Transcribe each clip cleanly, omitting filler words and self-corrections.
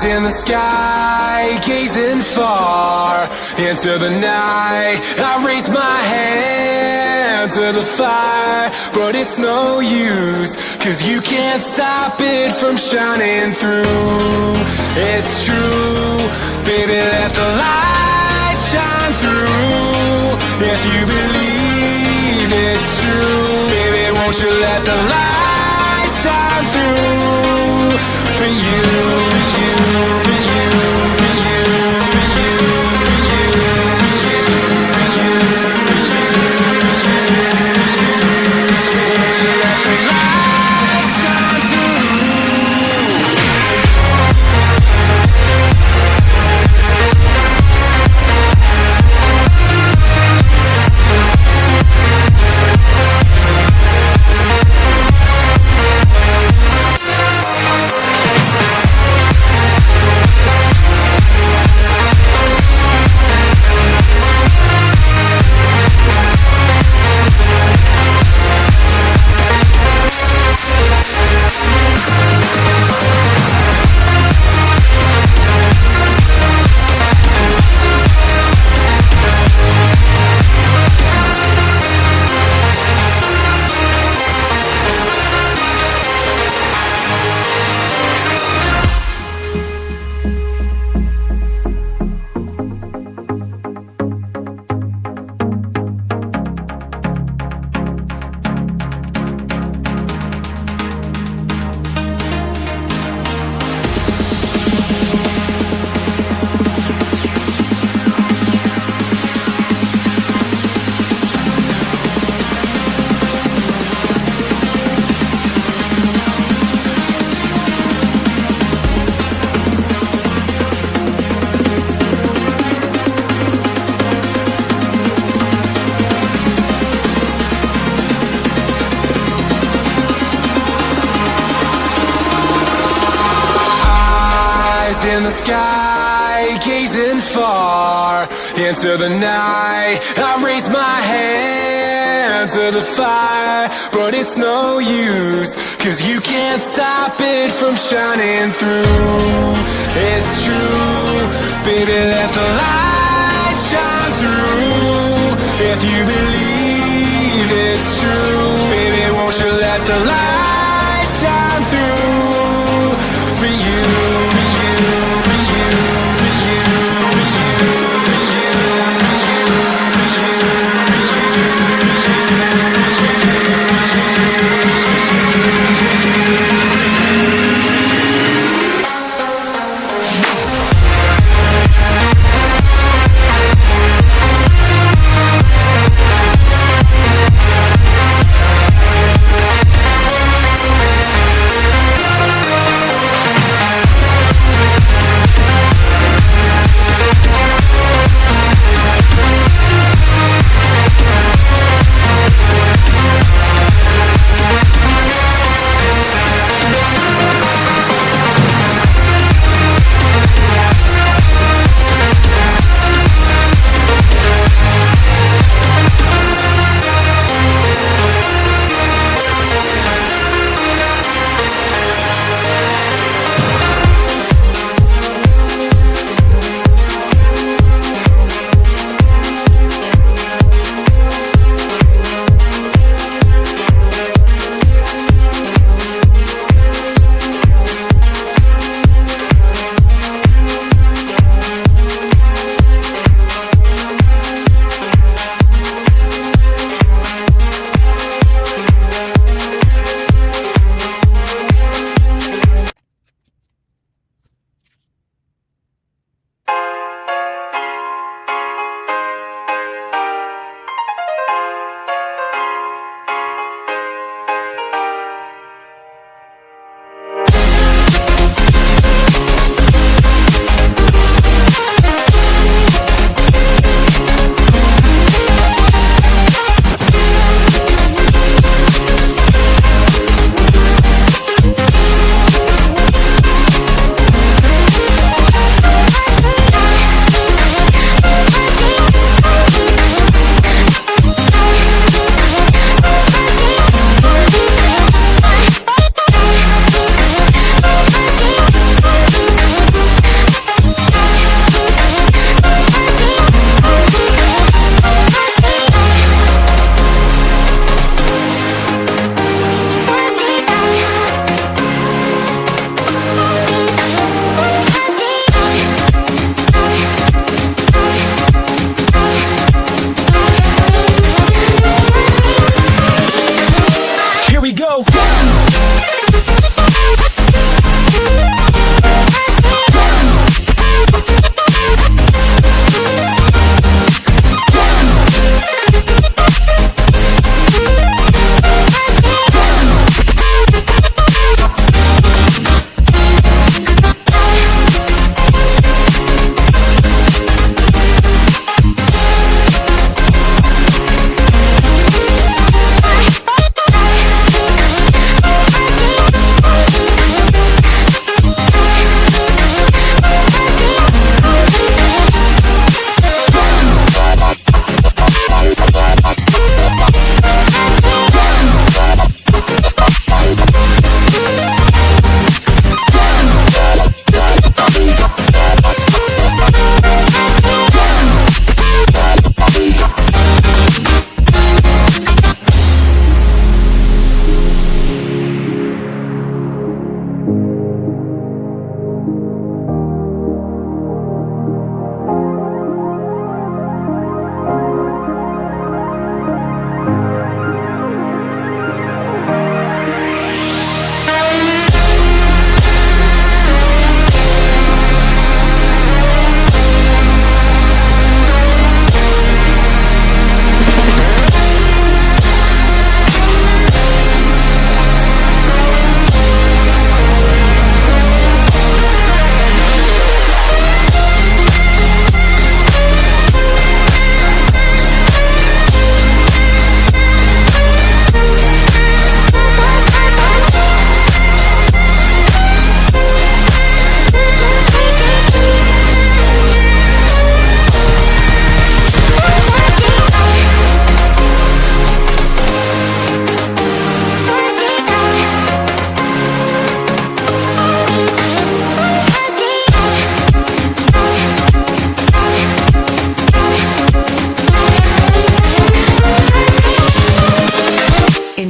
in the sky, gazing far into the night. I raise my hand to the fire, but it's no use, 'cause you can't stop it from shining through. It's true, baby, let the light shine through. If you believe it's true, baby, won't you let the light shine through for you, for you, for you, for you, for you, for you, for you, for you, won't you let the light shine through? In the sky, gazing far into the night. I raise my hand to the fire, but it's no use, 'cause you can't stop it from shining through. It's true, baby, let the light shine through. If you believe it's true, baby, won't you let the light shine through for you, for you, for you, for you, for you, for you, for you,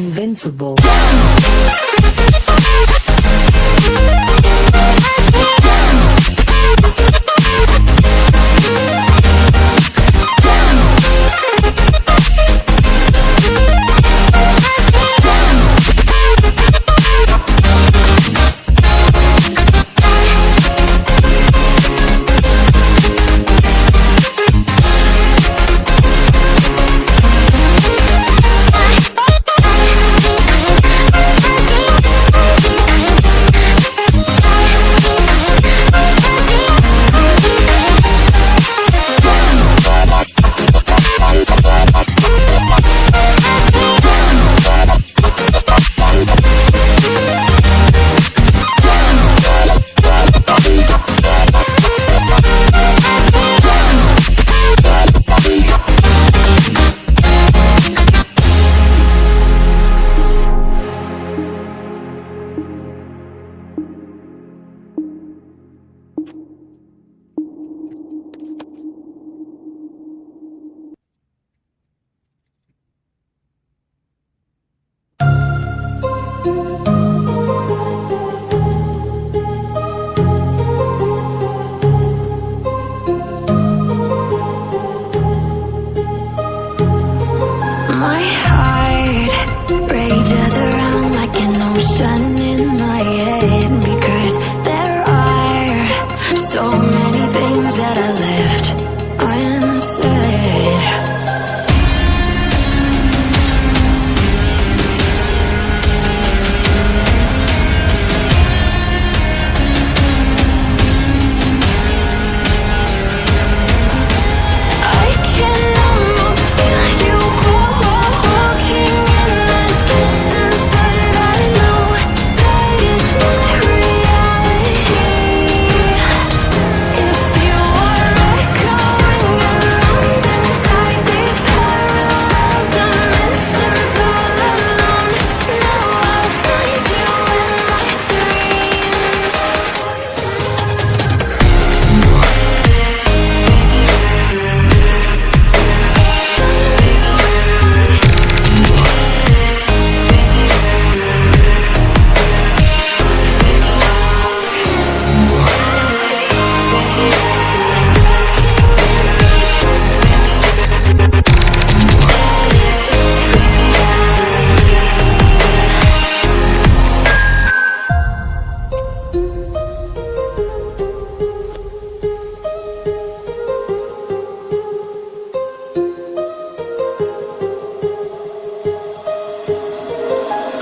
invincible. My heart rages around like an ocean in my head, because there are so many things that I left unsaid. I can almost feel you walking in the distance, but I know that it's not reality. If you are echoing around inside these parallel dimensions all alone, now I'll find you in my dreams.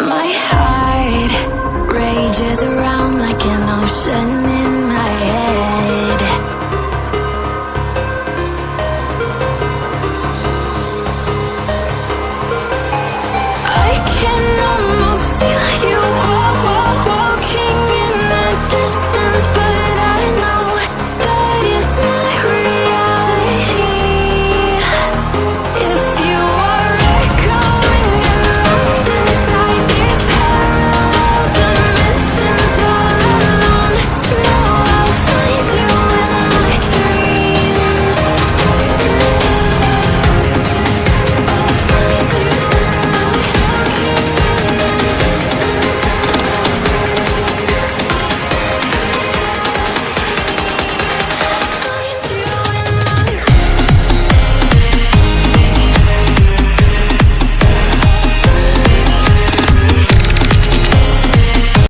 My heart rages around like an ocean